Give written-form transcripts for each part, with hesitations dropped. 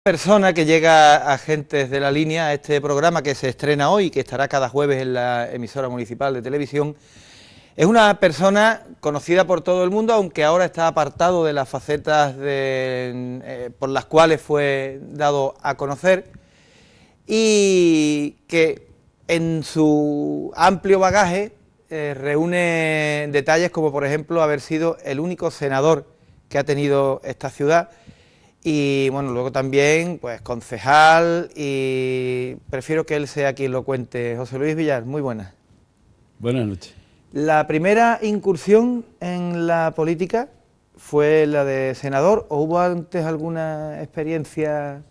Persona que llega a Gentes de la Línea, a este programa que se estrena hoy, que estará cada jueves en la emisora municipal de televisión, es una persona conocida por todo el mundo, aunque ahora está apartado de las facetas por las cuales fue dado a conocer, y que en su amplio bagaje reúne detalles como, por ejemplo, haber sido el único senador que ha tenido esta ciudad. Y bueno, luego también, pues concejal, y prefiero que él sea quien lo cuente. José Luis Villar, muy buenas. Buenas noches. ¿La primera incursión en la política fue la de senador o hubo antes alguna experiencia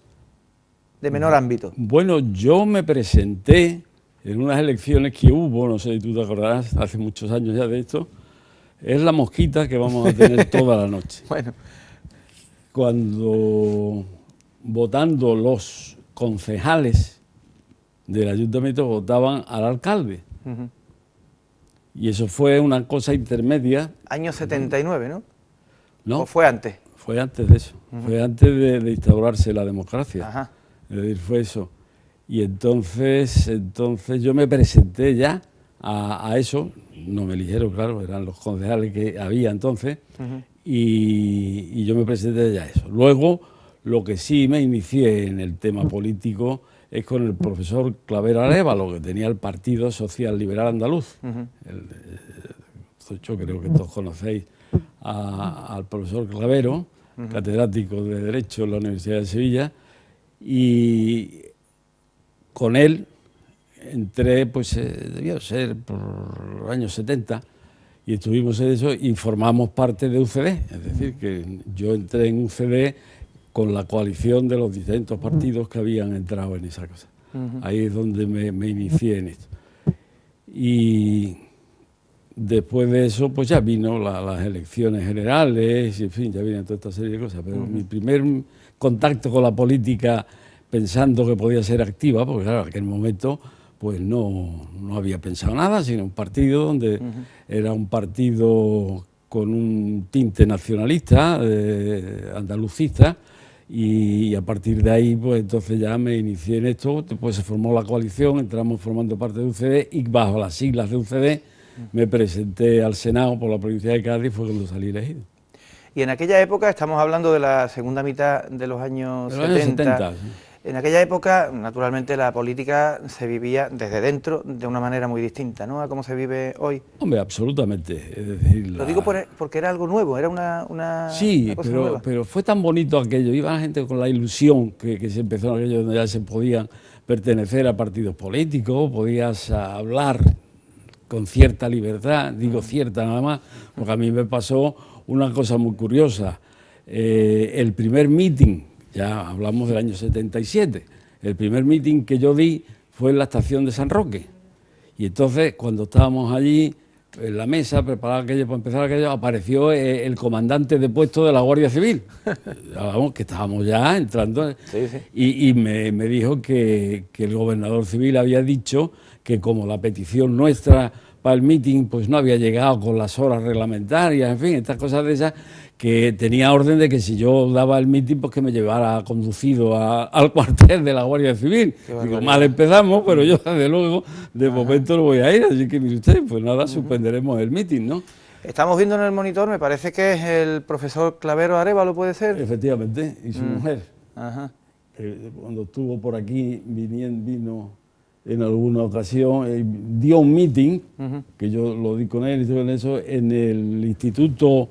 de menor ámbito? Bueno, yo me presenté en unas elecciones que hubo, no sé si tú te acordarás, hace muchos años ya de esto, es la mosquita que vamos a tener toda la noche. Bueno. Cuando votando los concejales del ayuntamiento votaban al alcalde. Y eso fue una cosa intermedia. Año 79, ¿no? ¿No? ¿O fue antes? Fue antes de eso, fue antes de instaurarse la democracia. Ajá. Es decir, fue eso. Y entonces yo me presenté ya a eso, no me eligieron, claro, eran los concejales que había entonces, y yo me presenté ya a eso. Luego, lo que sí me inicié en el tema político es con el profesor Clavero Arévalo, que tenía el Partido Social Liberal Andaluz. Yo creo que todos conocéis al profesor Clavero, catedrático de Derecho en la Universidad de Sevilla, y con él entré, pues debió ser por los años 70, y estuvimos en eso y formamos parte de UCD, es decir, que yo entré en UCD con la coalición de los distintos partidos que habían entrado en esa cosa. Ahí es donde me inicié en esto. Y después de eso, pues ya vino las elecciones generales, y en fin, ya vienen toda esta serie de cosas, pero mi primer contacto con la política, pensando que podía ser activa, porque claro, en aquel momento pues no había pensado nada, sino un partido donde era un partido con un tinte nacionalista, andalucista, y a partir de ahí, pues entonces ya me inicié en esto. Después se formó la coalición, entramos formando parte de UCD, y bajo las siglas de UCD me presenté al Senado por la provincia de Cádiz, fue cuando salí elegido. Y en aquella época, estamos hablando de la segunda mitad de los años 70, Sí. En aquella época, naturalmente, la política se vivía desde dentro de una manera muy distinta, ¿no?, a cómo se vive hoy. Hombre, absolutamente. Es decir, Lo digo porque era algo nuevo, era una sí, cosa nueva. pero fue tan bonito aquello. Iba la gente con la ilusión que se empezó en aquello, donde ya se podían pertenecer a partidos políticos, podías hablar con cierta libertad, digo cierta nada más, porque a mí me pasó una cosa muy curiosa. El primer meeting, ya hablamos del año 77, el primer meeting que yo di fue en la estación de San Roque. Y entonces, cuando estábamos allí, en la mesa, preparada aquello para empezar aquello, apareció el comandante de puesto de la Guardia Civil. Vamos, que estábamos ya entrando. Sí, sí. Y me dijo que el gobernador civil había dicho que como la petición nuestra para el meeting pues no había llegado con las horas reglamentarias, en fin, estas cosas de esas, que tenía orden de que si yo daba el meeting, pues que me llevara conducido al cuartel de la Guardia Civil. Digo, mal empezamos, pero yo desde luego de momento no voy a ir, así que mire usted, pues nada, suspenderemos el meeting, ¿no? Estamos viendo en el monitor, me parece que es el profesor Clavero Arévalo, ¿puede ser? Efectivamente, y su mujer. Ajá. Cuando estuvo por aquí, vino en alguna ocasión, dio un meeting, que yo lo di con él y todo eso, en el Instituto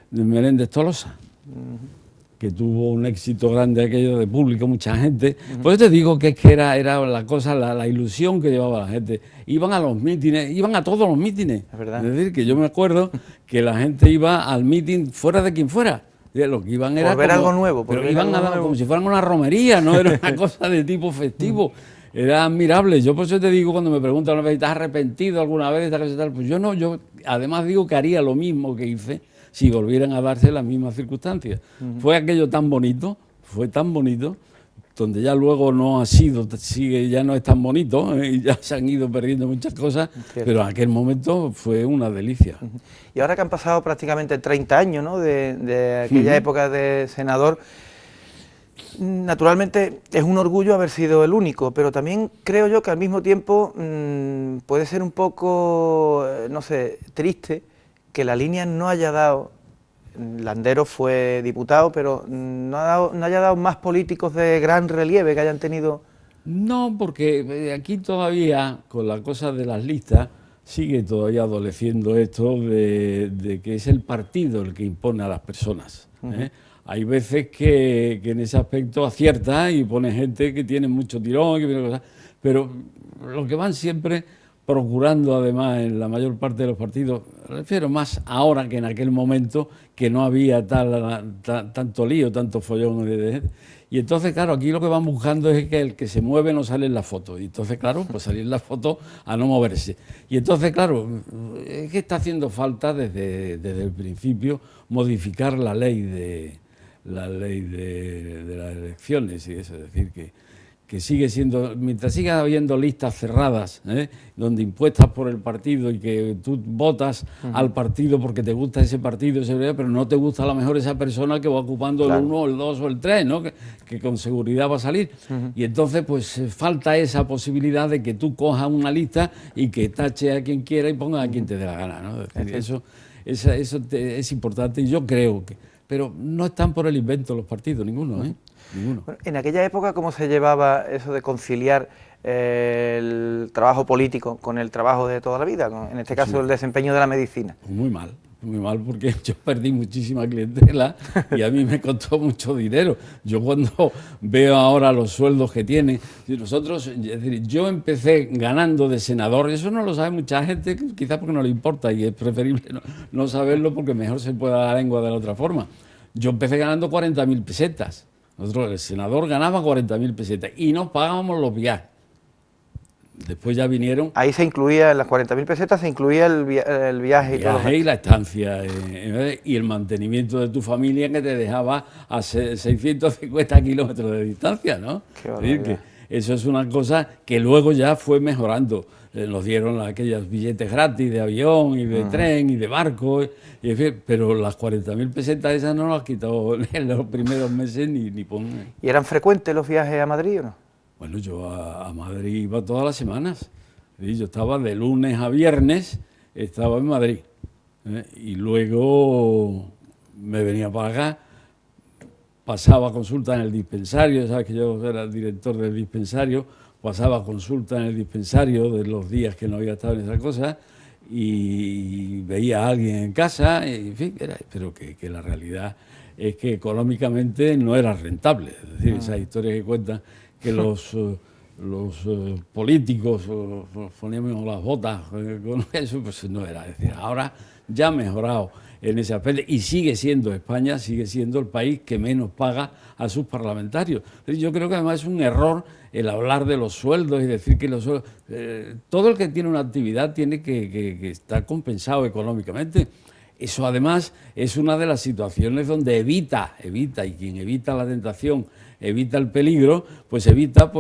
de Meléndez Tolosa, que tuvo un éxito grande aquello de público, mucha gente. Pues te digo que es que era la cosa, la ilusión que llevaba la gente. Iban a los mítines, iban a todos los mítines. Es verdad. Es decir, que yo me acuerdo que la gente iba al mítin fuera de quien fuera. Lo que iban era por ver como, algo nuevo. Pero iban como si fueran una romería, no era una cosa de tipo festivo. Era admirable. Yo por eso te digo, cuando me preguntan una vez, ¿estás arrepentido alguna vez de esta cosa y tal? Pues yo no, yo además digo que haría lo mismo que hice si volvieran a darse las mismas circunstancias. Fue aquello tan bonito, donde ya luego no ha sido, ya no es tan bonito, y ya se han ido perdiendo muchas cosas, pero en aquel momento fue una delicia. Y ahora que han pasado prácticamente 30 años, ¿no?, de aquella época de senador, Naturalmente es un orgullo haber sido el único, pero también creo yo que al mismo tiempo puede ser un poco, no sé, triste que la línea no haya dado, Landero fue diputado, pero no haya dado más políticos de gran relieve que hayan tenido... No, porque aquí todavía, con la cosa de las listas, sigue todavía adoleciendo esto de que es el partido el que impone a las personas, ¿eh? Hay veces que en ese aspecto acierta y pone gente que tiene mucho tirón, que tiene cosas, pero lo que van siempre procurando, además, en la mayor parte de los partidos, refiero más ahora que en aquel momento, que no había tanto lío, tanto follón y entonces, claro, aquí lo que van buscando es que el que se mueve no sale en la foto. Y entonces, claro, pues salir en la foto a no moverse. Y entonces, claro, es que está haciendo falta desde el principio modificar la ley de las elecciones y eso. Es decir, que sigue siendo, mientras siga habiendo listas cerradas, donde impuestas por el partido y que tú votas al partido porque te gusta ese partido, pero no te gusta a lo mejor esa persona que va ocupando el 1, el 2 o el 3, ¿no? que con seguridad va a salir. Y entonces pues falta esa posibilidad de que tú cojas una lista y que tache a quien quiera y pongas a quien te dé la gana, ¿no? Es decir, eso es importante y yo creo que... Pero no están por el invento los partidos, ninguno, ¿eh? Ninguno. Bueno, en aquella época, ¿cómo se llevaba eso de conciliar el trabajo político con el trabajo de toda la vida? En este caso, el desempeño de la medicina. Muy mal porque yo perdí muchísima clientela y a mí me costó mucho dinero. Yo cuando veo ahora los sueldos que tienen, nosotros, es decir, yo empecé ganando de senador, eso no lo sabe mucha gente, quizás porque no le importa y es preferible no saberlo porque mejor se puede dar la lengua de la otra forma. Yo empecé ganando 40.000 pesetas. Nosotros, el senador ganaba 40.000 pesetas y nos pagábamos los viajes. Después ya vinieron... Ahí se incluía, en las 40.000 pesetas, se incluía el viaje y todo. El viaje y la estancia y el mantenimiento de tu familia que te dejaba a 650 kilómetros de distancia, ¿no? Es decir, que eso es una cosa que luego ya fue mejorando. Nos dieron aquellos billetes gratis de avión y de tren y de barco, pero las 40.000 pesetas esas no las quitó en los primeros meses ni ponen. ¿Y eran frecuentes los viajes a Madrid o no? Bueno, yo a Madrid iba todas las semanas. Yo estaba de lunes a viernes, estaba en Madrid. Y luego me venía para acá, pasaba consulta en el dispensario, sabes que yo era el director del dispensario, pasaba consulta en el dispensario de los días que no había estado en esa cosa y veía a alguien en casa, y, en fin, pero que la realidad es que económicamente no era rentable. Es decir, esas historias que cuentan que los políticos poníamos las botas con eso, pues no era. Es decir, ahora ya ha mejorado en ese aspecto y sigue siendo España, sigue siendo el país que menos paga a sus parlamentarios. Yo creo que además es un error el hablar de los sueldos y decir que los sueldos... todo el que tiene una actividad tiene que estar compensado económicamente. Eso además es una de las situaciones donde evita, y quien evita la tentación, evita el peligro, pues evita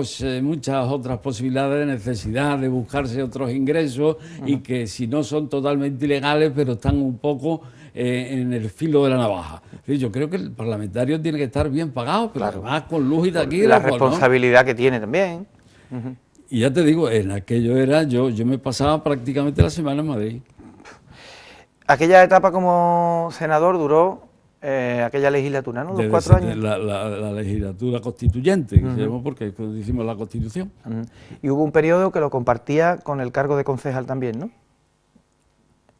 muchas otras posibilidades de necesidad de buscarse otros ingresos y que si no son totalmente ilegales, pero están un poco en el filo de la navaja. Yo creo que el parlamentario tiene que estar bien pagado, pero además con luz y taquígrafo, la responsabilidad que tiene también. Y ya te digo, en aquello era, yo me pasaba prácticamente la semana en Madrid. Aquella etapa como senador duró aquella legislatura, ¿no? Los 4 años. La legislatura constituyente, que se llamó porque hicimos la Constitución. Y hubo un periodo que lo compartía con el cargo de concejal también, ¿no?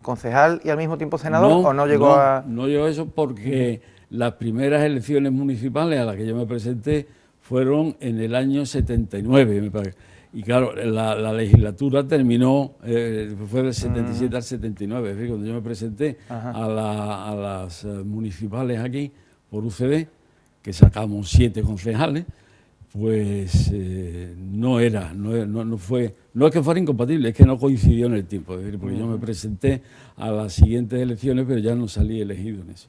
¿Concejal y al mismo tiempo senador o no llegó a...? No llegó a eso porque las primeras elecciones municipales a las que yo me presenté fueron en el año 79, me parece. Y claro, la legislatura terminó, fue del 77 al 79, es decir, cuando yo me presenté a las municipales aquí por UCD, que sacamos 7 concejales, pues no es que fuera incompatible, es que no coincidió en el tiempo, es decir, porque yo me presenté a las siguientes elecciones, pero ya no salí elegido en eso.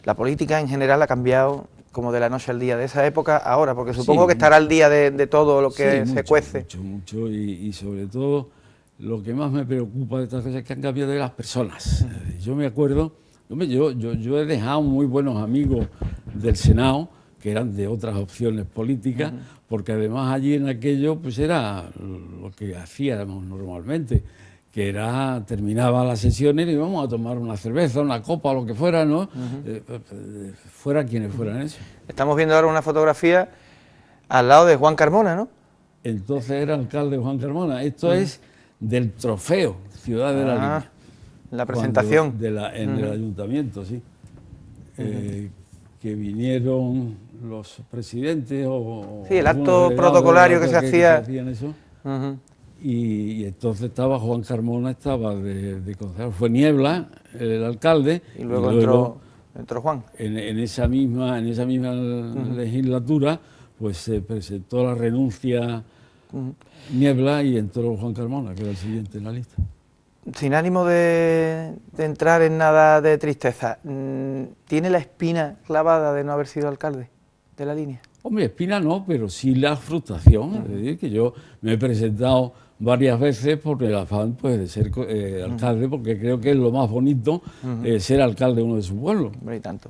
La política en general ha cambiado como de la noche al día, de esa época a ahora, porque supongo que estará al día de todo lo que se cuece. Mucho, y sobre todo lo que más me preocupa de estas cosas es que han cambiado de las personas. Yo me acuerdo, yo he dejado muy buenos amigos del Senado que eran de otras opciones políticas, porque además allí en aquello pues era lo que hacíamos normalmente, que era, terminaba las sesiones y íbamos a tomar una cerveza, una copa, lo que fuera, ¿no? Fuera quienes fueran eso. Estamos viendo ahora una fotografía al lado de Juan Carmona, ¿no? Entonces era alcalde Juan Carmona. Esto es del trofeo Ciudad de la Línea. La presentación. En el ayuntamiento, sí. Que vinieron los presidentes o... Sí, el acto protocolario que se hacía. Eso. Y entonces estaba Juan Carmona, estaba de concejal. Fue Niebla, el alcalde. Y luego entró Juan. En esa misma legislatura, pues se presentó la renuncia Niebla y entró Juan Carmona, que era el siguiente en la lista. Sin ánimo de entrar en nada de tristeza, ¿tiene la espina clavada de no haber sido alcalde de la Línea? Hombre, espina no, pero sí la frustración. Es decir, que yo me he presentado varias veces por el afán pues, de ser alcalde, porque creo que es lo más bonito ser alcalde de uno de sus pueblos. Hombre, y tanto.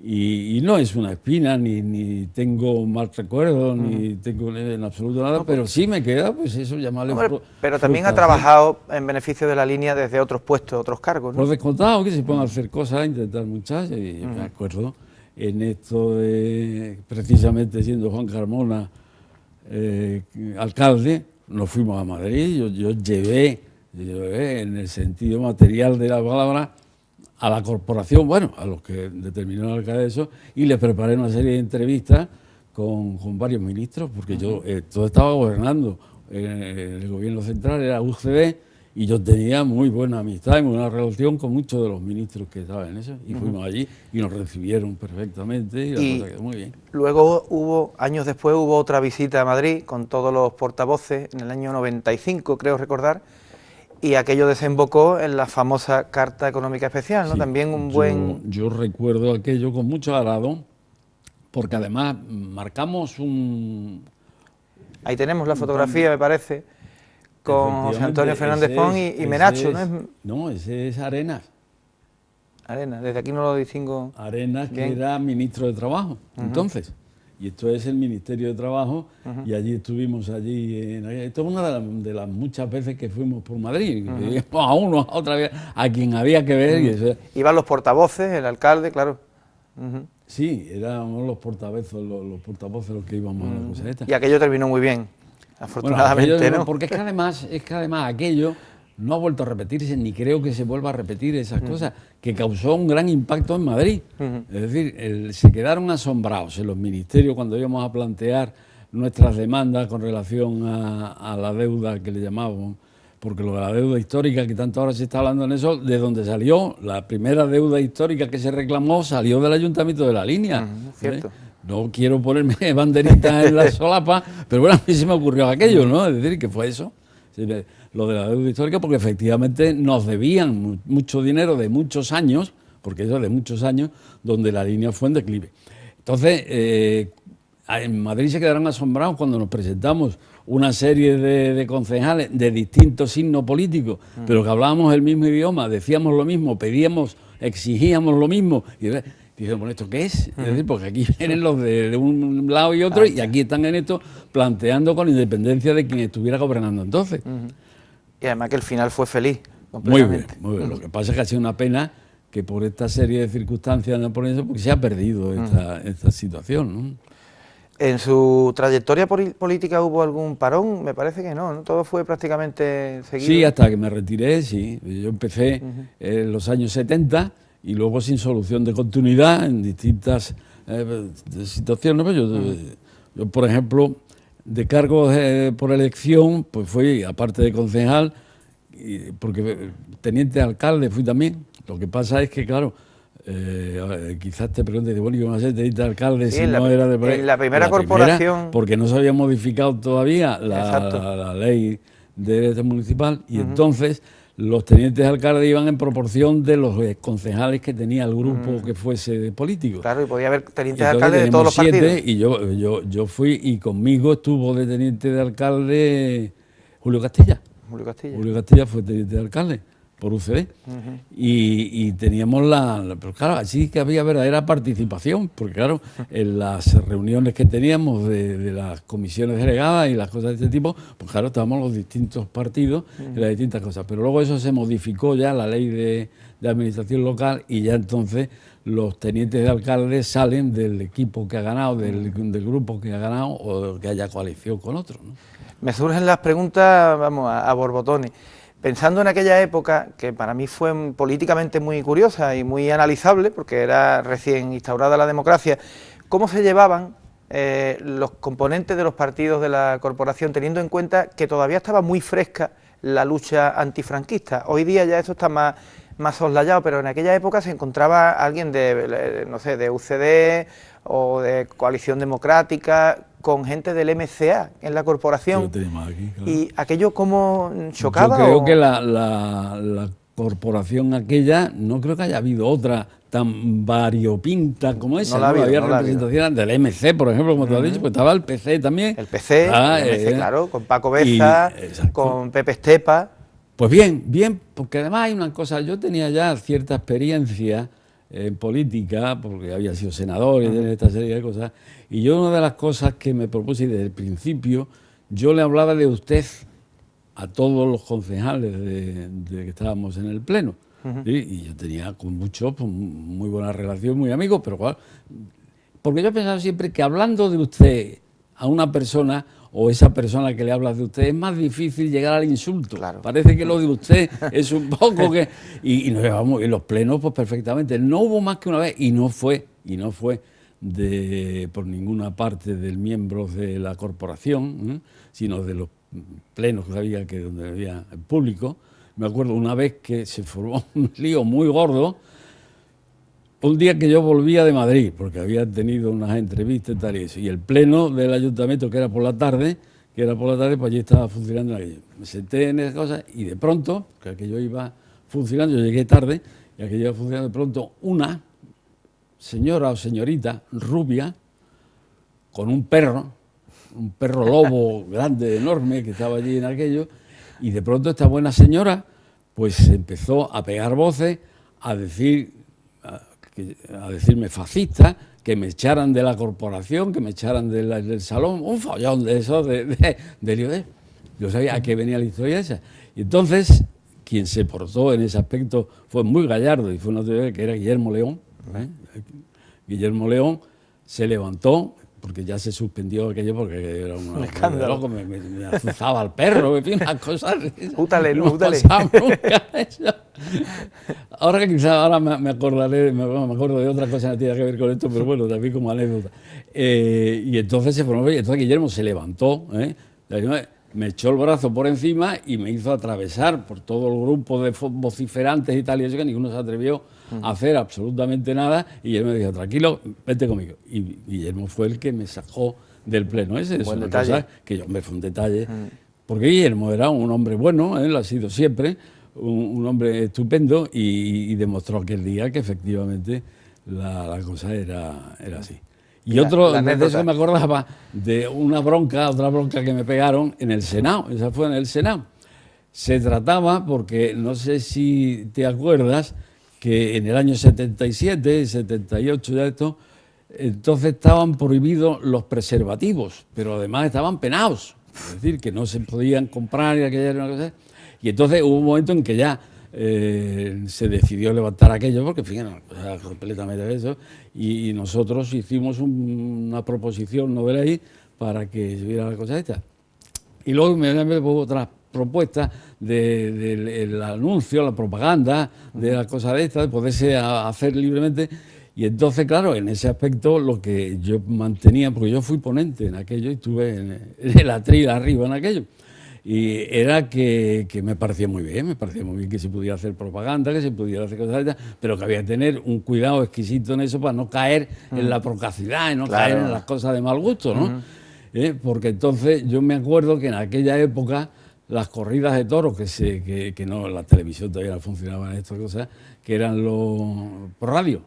Y no es una espina, ni tengo mal recuerdo, ni tengo en absoluto nada, pero sí me queda, pues eso, llamarle... Pero también ha trabajado en beneficio de la Línea desde otros puestos, otros cargos, ¿no? Por descontado que se pueden hacer cosas, intentar muchas, y yo me acuerdo en esto de, precisamente siendo Juan Carmona alcalde, nos fuimos a Madrid, yo llevé en el sentido material de la palabra, a la corporación, bueno, a los que determinó el alcalde eso, y les preparé una serie de entrevistas con varios ministros, porque yo todo estaba gobernando en el gobierno central, era UCD, y yo tenía muy buena amistad y muy buena relación con muchos de los ministros que estaban en eso, y fuimos allí y nos recibieron perfectamente, y la cosa quedó muy bien. Luego años después hubo otra visita a Madrid con todos los portavoces, en el año 95, creo recordar, y aquello desembocó en la famosa Carta Económica Especial, ¿no? Sí, También un buen... Yo recuerdo aquello con mucho agrado, porque además marcamos un... Ahí tenemos la fotografía, me parece, con José Antonio Fernández Pons y Menacho, ¿no? No, ese es Arenas. Arenas, desde aquí no lo distingo. Arenas, bien. que era ministro de Trabajo, entonces. Y esto es el Ministerio de Trabajo, y allí estuvimos esto es una de las muchas veces que fuimos por Madrid, íbamos a uno, a otra vez, a quien había que ver. Y eso. Iban los portavoces, el alcalde, claro. Sí, éramos los portavoces los que íbamos a la cosa esta. Y aquello terminó muy bien, afortunadamente, bueno, ¿no? porque es que además aquello no ha vuelto a repetirse, ni creo que se vuelva a repetir esas cosas, que causó un gran impacto en Madrid. Es decir, se quedaron asombrados en los ministerios cuando íbamos a plantear nuestras demandas con relación a la deuda que le llamábamos, porque lo de la deuda histórica, que tanto ahora se está hablando en eso, de donde salió, la primera deuda histórica que se reclamó salió del Ayuntamiento de la Línea. Cierto. No quiero ponerme banderitas en la solapa, pero bueno, a mí se me ocurrió aquello, ¿no? Es decir, que fue eso. Lo de la deuda histórica, porque efectivamente nos debían mucho dinero de muchos años, porque eso de muchos años, donde la Línea fue en declive. Entonces, en Madrid se quedaron asombrados cuando nos presentamos una serie de concejales de distintos signos políticos, pero que hablábamos el mismo idioma, decíamos lo mismo, pedíamos, exigíamos lo mismo. Y dicen, bueno, ¿esto qué es? Es decir, porque aquí vienen los de un lado y otro, y aquí están en esto planteando con independencia de quien estuviera gobernando entonces. Y además que el final fue feliz, Muy bien, muy bien. Lo que pasa es que ha sido una pena que por esta serie de circunstancias, no por eso, porque se ha perdido esta situación, ¿no? ¿En su trayectoria política hubo algún parón? Me parece que no, ¿no? Todo fue prácticamente seguido. Sí, hasta que me retiré, sí. Yo empecé en los años 70 y luego sin solución de continuidad en distintas situaciones. Yo, por ejemplo, de cargos por elección, pues fui, aparte de concejal, porque teniente de alcalde fui también. Lo que pasa es que, claro, quizás te preguntes, bueno, ¿y cómo vas a ser teniente de alcalde si no era de... En la primera corporación... Porque no se había modificado todavía la ley de municipal, y entonces los tenientes de alcalde iban en proporción de los concejales que tenía el grupo que fuese político. Claro, y podía haber tenientes de alcalde de todos los partidos. Y yo fui, y conmigo estuvo de teniente de alcalde Julio Castilla. Julio Castilla. Julio Castilla fue teniente de alcalde. por UCD. Y teníamos pero claro, así que había verdadera participación, porque claro, en las reuniones que teníamos de las comisiones delegadas y las cosas de este tipo, pues claro, estábamos los distintos partidos y las distintas cosas. Pero luego eso se modificó ya, la ley de administración local, y ya entonces los tenientes de alcalde salen del equipo que ha ganado, del grupo que ha ganado, o que haya coalición con otro, ¿no? Me surgen las preguntas, vamos, a borbotones. Pensando en aquella época, que para mí fue políticamente muy curiosa y muy analizable, porque era recién instaurada la democracia, ¿cómo se llevaban los componentes de los partidos de la corporación, teniendo en cuenta que todavía estaba muy fresca la lucha antifranquista? Hoy día ya eso está más soslayado, pero en aquella época se encontraba alguien de, no sé, de UCD o de Coalición Democrática, con gente del MCA en la corporación. Aquí, claro. ¿Y aquello cómo chocaba? Yo creo que la corporación aquella, no creo que haya habido otra tan variopinta como esa. No la ha habido, había no la ha representaciones del MC, por ejemplo, como tú has dicho, pues estaba el PC también. El PC, el MC, claro, con Paco Beza, con Pepe Estepa. Pues bien, porque además hay una cosa, yo tenía ya cierta experiencia en política, porque había sido senador y tenía esta serie de cosas, y yo una de las cosas que me propuse desde el principio, yo le hablaba de usted a todos los concejales de que estábamos en el pleno, ¿sí? Y yo tenía con muchos pues, muy buena relación, muy amigos, pero claro, porque yo he pensado siempre que hablando de usted a una persona, o esa persona que le habla de usted, es más difícil llegar al insulto. Claro. Parece que lo de usted es un poco que... Y nos llevamos en los plenos pues perfectamente. No hubo más que una vez, y no fue por ninguna parte del miembro de la corporación, sino de los plenos que había, donde había el público. Me acuerdo una vez que se formó un lío muy gordo, un día que yo volvía de Madrid, porque había tenido unas entrevistas y tal y eso, y el pleno del ayuntamiento, que era por la tarde, pues allí estaba funcionando aquello. Me senté en esas cosas y de pronto, que aquello iba funcionando, yo llegué tarde, y aquello iba funcionando, de pronto una señora o señorita rubia, con un perro lobo grande, enorme, que estaba allí en aquello, y de pronto esta buena señora, pues empezó a pegar voces, a decirme fascista, que me echaran de la corporación, que me echaran del salón, un follón de eso, yo sabía a qué venía la historia esa. Y entonces, quien se portó en ese aspecto fue muy gallardo, y fue una teoría que era Guillermo León. Guillermo León se levantó, porque ya se suspendió aquello, porque era un escándalo. Loco, me azuzaba al perro, en fin, unas cosas. Útale. Nunca eso. Ahora que quizás me acordaré, me acuerdo de otra cosa que no tiene que ver con esto, pero bueno, también como anécdota. Y entonces se formó, y entonces Guillermo se levantó, me echó el brazo por encima y me hizo atravesar por todo el grupo de vociferantes y tal, y eso que ninguno se atrevió a hacer absolutamente nada, y él me dijo, tranquilo, vete conmigo. Y Guillermo fue el que me sacó del pleno ese. Es una cosa que fue un detalle, porque Guillermo era un hombre bueno, él ha sido siempre un hombre estupendo, y demostró aquel día que efectivamente la cosa era así. Y de eso me acordaba de otra bronca que me pegaron en el Senado, esa fue en el Senado. Se trataba, porque no sé si te acuerdas, que en el año 77, 78 ya entonces estaban prohibidos los preservativos, pero además estaban penados, es decir, que no se podían comprar y aquella era una cosa. Y entonces hubo un momento en que ya se decidió levantar aquello, porque fíjate, era completamente de eso, y nosotros hicimos una proposición no de ley para que se viera la cosa esta. Y luego inmediatamente hubo otras propuestas del anuncio, la propaganda, de la cosa de esta, de poderse hacer libremente. Y entonces, claro, en ese aspecto lo que yo mantenía, porque yo fui ponente en aquello y estuve en el atril arriba en aquello, y era que me parecía muy bien que se pudiera hacer propaganda, que se pudiera hacer cosas de estas, pero que había que tener un cuidado exquisito en eso para no caer en la procacidad y no caer en las cosas de mal gusto, ¿no? Porque entonces yo me acuerdo que en aquella época las corridas de toros, que no, la televisión todavía no funcionaba en estas cosas, que eran por radio,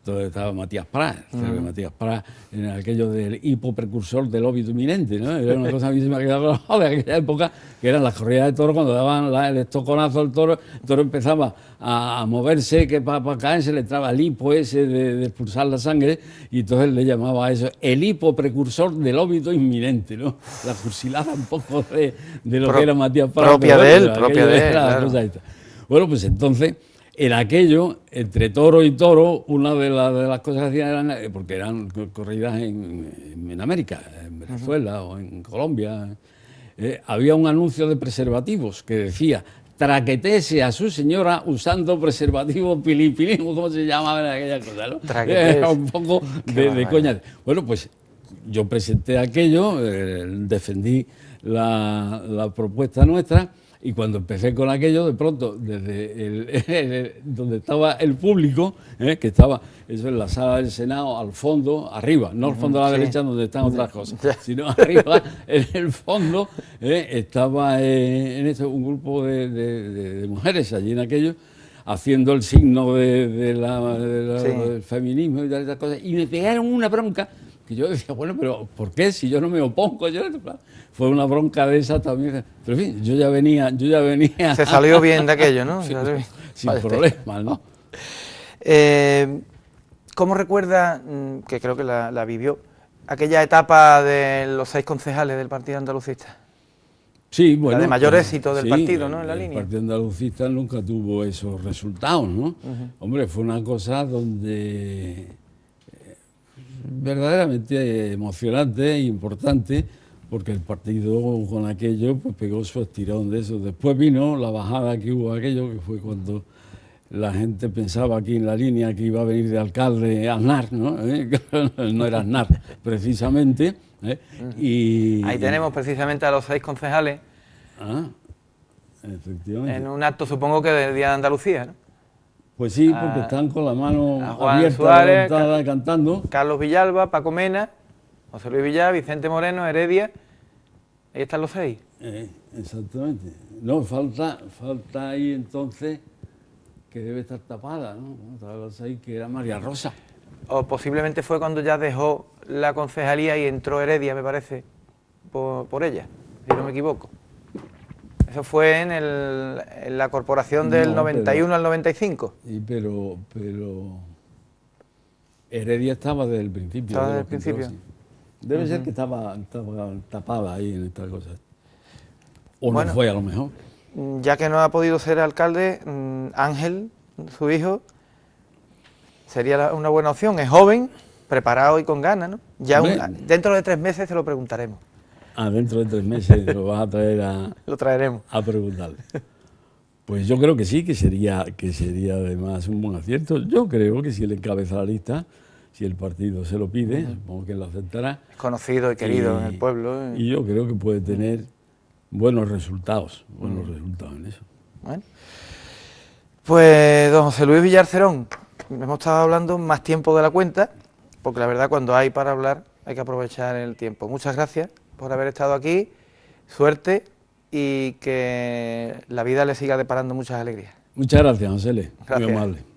Entonces estaba Matías Prat, Matías Prat en aquello del hipoprecursor del óbito inminente, ¿no? Era una cosa que a mí se me ha quedado de aquella época, que eran las corridas de toros, cuando daban el estoconazo al toro, el toro empezaba a moverse, que para caerse le entraba el hipo ese de expulsar la sangre, y entonces le llamaba a eso el hipoprecursor del óbito inminente, ¿no? La fusilada un poco de lo que era Matías Prat. Propia de él, claro. Bueno, pues entonces, en aquello, entre toro y toro, una de las cosas que hacían eran, porque eran corridas en América, en Venezuela o en Colombia, había un anuncio de preservativos que decía: traquetese a su señora usando preservativos pilipili, ¿cómo se llamaban aquellas cosas, no? Era un poco de coña. Bueno, pues yo presenté aquello, defendí la propuesta nuestra. Y cuando empecé con aquello, de pronto, desde donde estaba el público, que estaba eso en la sala del Senado, al fondo, arriba, no al fondo a la derecha donde están otras cosas, sino arriba, en el fondo, estaba en esto, un grupo de mujeres allí en aquello, haciendo el signo del feminismo y tal, esas cosas, y me pegaron una bronca. Y yo decía, bueno, pero ¿por qué? Si yo no me opongo, fue una bronca de esa también. Pero en fin, yo ya venía. Se salió bien de aquello, ¿no? Sin problemas, ¿no? ¿Cómo recuerda, que creo que la vivió, aquella etapa de los 6 concejales del Partido Andalucista? Sí, bueno. La de mayor éxito del partido, ¿no? En la línea. El Partido Andalucista nunca tuvo esos resultados, ¿no? Hombre, fue una cosa donde verdaderamente emocionante e importante, porque el partido con aquello pues pegó su estirón de eso. Después vino la bajada que hubo aquello, que fue cuando la gente pensaba aquí en la línea que iba a venir de alcalde Aznar, ¿no? No era Aznar, precisamente. Y ahí tenemos precisamente a los 6 concejales. Efectivamente. En un acto, supongo que del Día de Andalucía, ¿no? Pues sí, porque están con la mano abierta, Suárez, levantada, cantando. Carlos Villalba, Paco Mena, José Luis Villar, Vicente Moreno, Heredia. Ahí están los 6. Exactamente. No, falta ahí entonces, que debe estar tapada, ¿no? Estaban los 6, que era María Rosa. O posiblemente fue cuando ya dejó la concejalía y entró Heredia, me parece, por ella, si no me equivoco. Eso fue en la corporación del 91 al 95. Sí, pero Heredia estaba desde el principio. Estaba desde el principio. Sí. Debe ser que estaba tapada ahí en estas cosas. O bueno, no fue a lo mejor. Ya que no ha podido ser alcalde, Ángel, su hijo, sería una buena opción. Es joven, preparado y con ganas, ¿no? Ya dentro de 3 meses se lo preguntaremos. Dentro de 3 meses lo vas a traer lo traeremos a preguntarle. Pues yo creo que sí, que sería además un buen acierto. Yo creo que si él encabeza la lista, si el partido se lo pide, supongo que lo aceptará. Es conocido y querido en el pueblo. Y yo creo que puede tener buenos resultados en eso. Bueno. Pues don José Luis Villar Cerón, hemos estado hablando más tiempo de la cuenta, porque la verdad cuando hay para hablar hay que aprovechar el tiempo. Muchas gracias por haber estado aquí, suerte y que la vida le siga deparando muchas alegrías. Muchas gracias, José. Muy amable.